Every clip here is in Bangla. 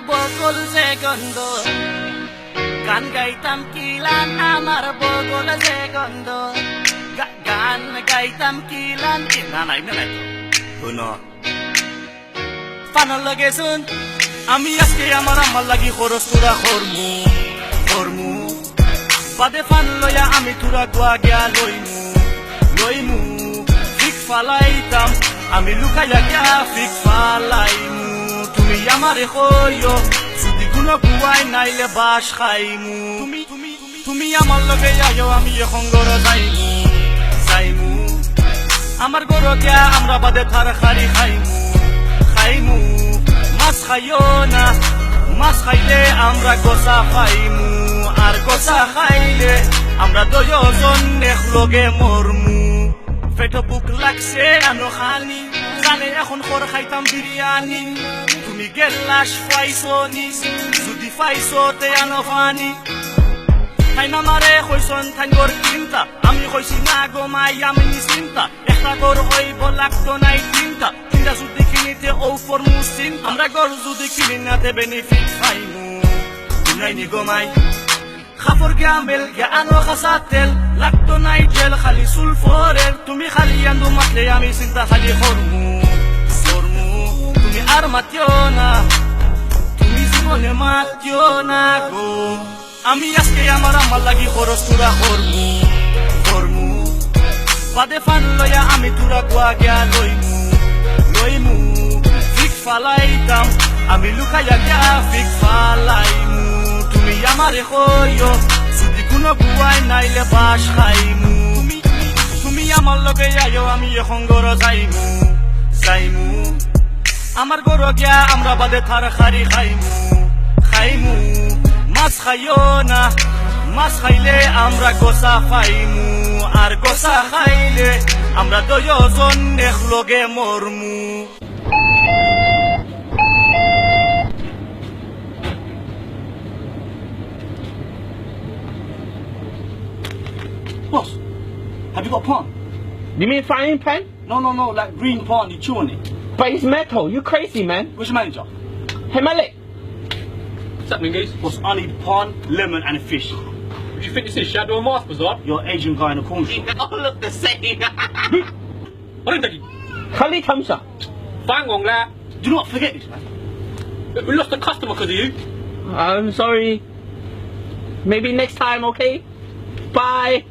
বকুল যে গন্ধ গান গাইতাম কিলান আমার বকুল যে গন্ধ গান গাইতাম কিলান না নাই না নাই শুনো পানার লাগে শুন আমি আজকে আমার লাগি খরচ তোরা খরমু খরমু বাদে ফান লয়া আমি তোরা গোয়া গিয়া লইমু ফিক ফালাইতাম আমি লুকাইয়া গিয়া ফিক ফালাইমু তুমি আমারে কইও যদি কোনো গুয়াই নাইলে বাস খাইমু তুমি আমার লগে আইও আমি এখন ঘর যাইমু আমার ঘর গিয়া আমরা বাদে থার খারি খাইমু মাছ খাইও না মাছ খাইলে আমরা গোসা খাইমু আর গোসা খাইলে আমরা দুজন একলগে মরমু পেটো বুক লাগছে আনো খানি জানে এখন খর খাইতাম বিরিয়ানি তুমি গেলাস পাইছো নি যদি পাইছো তে আনো ফানি তাই না মারে কইসন তাই গর চিন্তা আমি কইছি না গো মাই আমি চিন্তা একটা গর হইব লাগতো নাই চিন্তা চিন্তা যদি কিনিতে ও ফরমু চিন্তা আমরা গর যদি কিনি না তে বেনিফিট পাইমু নাই নি গো মাই খাফর গ্যামেল গিয়া আনো খাসাতেল লাগতো নাই জেল খালি সুলফরের তুমি খালি আন্দু মাতলে আমি চিন্তা খালি করমু তুমি আর মাতিও না তুমি জীবনে মাতিও না গো আমি আজকে আমার লাগি খরচ তোরা খরমু বাদে ফান লয়া আমি তোরা গোয়া গিয়া লইমু ফিক ফালাইতাম আমি লুকাইয়া গিয়া ফিক ফালাইমু তুমি আমারে কইও যদি কোনো গুয়াই নাইলে বাস খাইমু তুমি আমার লগে আইও আমি এখন ঘর যাইমু আমার ঘর গিয়া আমরা বাদে থার খারি খাইমু মাছ খাইও না মাছ খাইলে আমরা গোসা খাইমু আর গোসা খাইলে আমরা দুজন একলগে মরমু Boss, have you got a pawn? You mean frying pan? No, like green pawn, you chewing it. But it's metal. You crazy, man. Where's your manager? Hey, Malik. What's happening, guys? Boss, I need pawn, lemon and a fish. Do you think this is Shadow Mask Bazaar? You're Asian guy in the corner shop. They all look the same. What are you Khalid Hamza. Fang Wong La. Do not forget this, man. We lost a customer because of you. I'm sorry. Maybe next time, okay? Bye.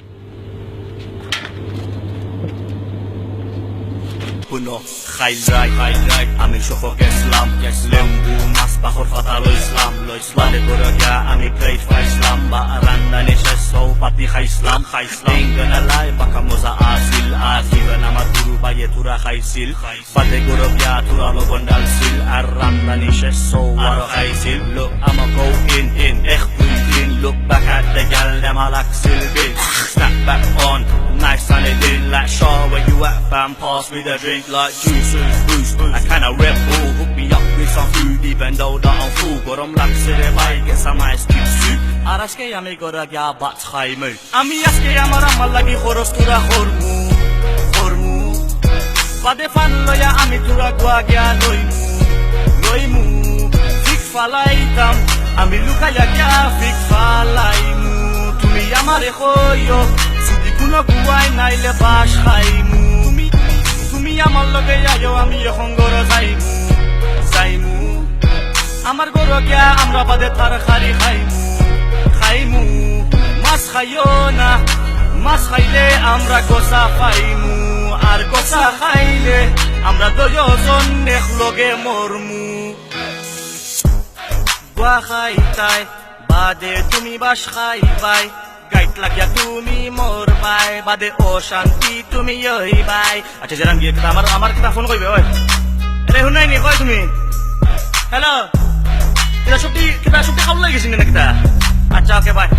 Puno, খাইল আমি শফক ইসলাম লেম্বু মাছ পাখর ফাতালো ইসলাম লইসলালে গরগা আমি প্লেট ফাইসলাম বা রান্দানে শেষো পাতি খাইসলাম ইংগনালাই বাকা মোজা আসিল আমার দুরু বাইয়ে তুরা খাইছিল পাতে গরগা তুরা লবন্ডাল সিল আর রান্দানে শেষো আর খাইছিল look I'ma go in in look back at the gal them I like Sylvie snap back on nice and it in like Shaw where you at fam pass me the drink like juices boost I kinda Red Bull hook me up with some food even though that I'm full but I'm like city bike get some ice cream soup আর আজকে আমি গরা গিয়া বাত খাইমু আমি আজকে আমার লাগি খরচ তোরা খরমু বাদে ফান লয়া আমি তোরা গোয়া গিয়া লইমু ফিক ফালাইতাম আমি লুকাইয়া গিয়া ফিক ফালাইমু তুমি আমারে কইও যদি কোনো গুয়াই নাইলে বাস খাইমু তুমি আমার লগে আইও আমি এখন ঘর যাইমু আমার ঘর গিয়া আমরা বাদে থার খারি খাইমু মাছ খাইও না মাছ খাইলে আমরা গোসা খাইমু আর গোসা খাইলে আমরা দুজন একলগে মরমু গোয়া খাইতাই বাদে তুমি বাস খাইবাই গাইট লাগিয়া তুমি মোর বাই বাদে ও শান্তি তুমি ওই বাই আচ্ছা জানান গিয়ে আমার কথা ফোন করবে ওই আরে শুনাই নি কয় তুমি হ্যালো কিটা সত্যি খাওয়া লাগিয়েছি না কিটা আচ্ছা ওকে বাই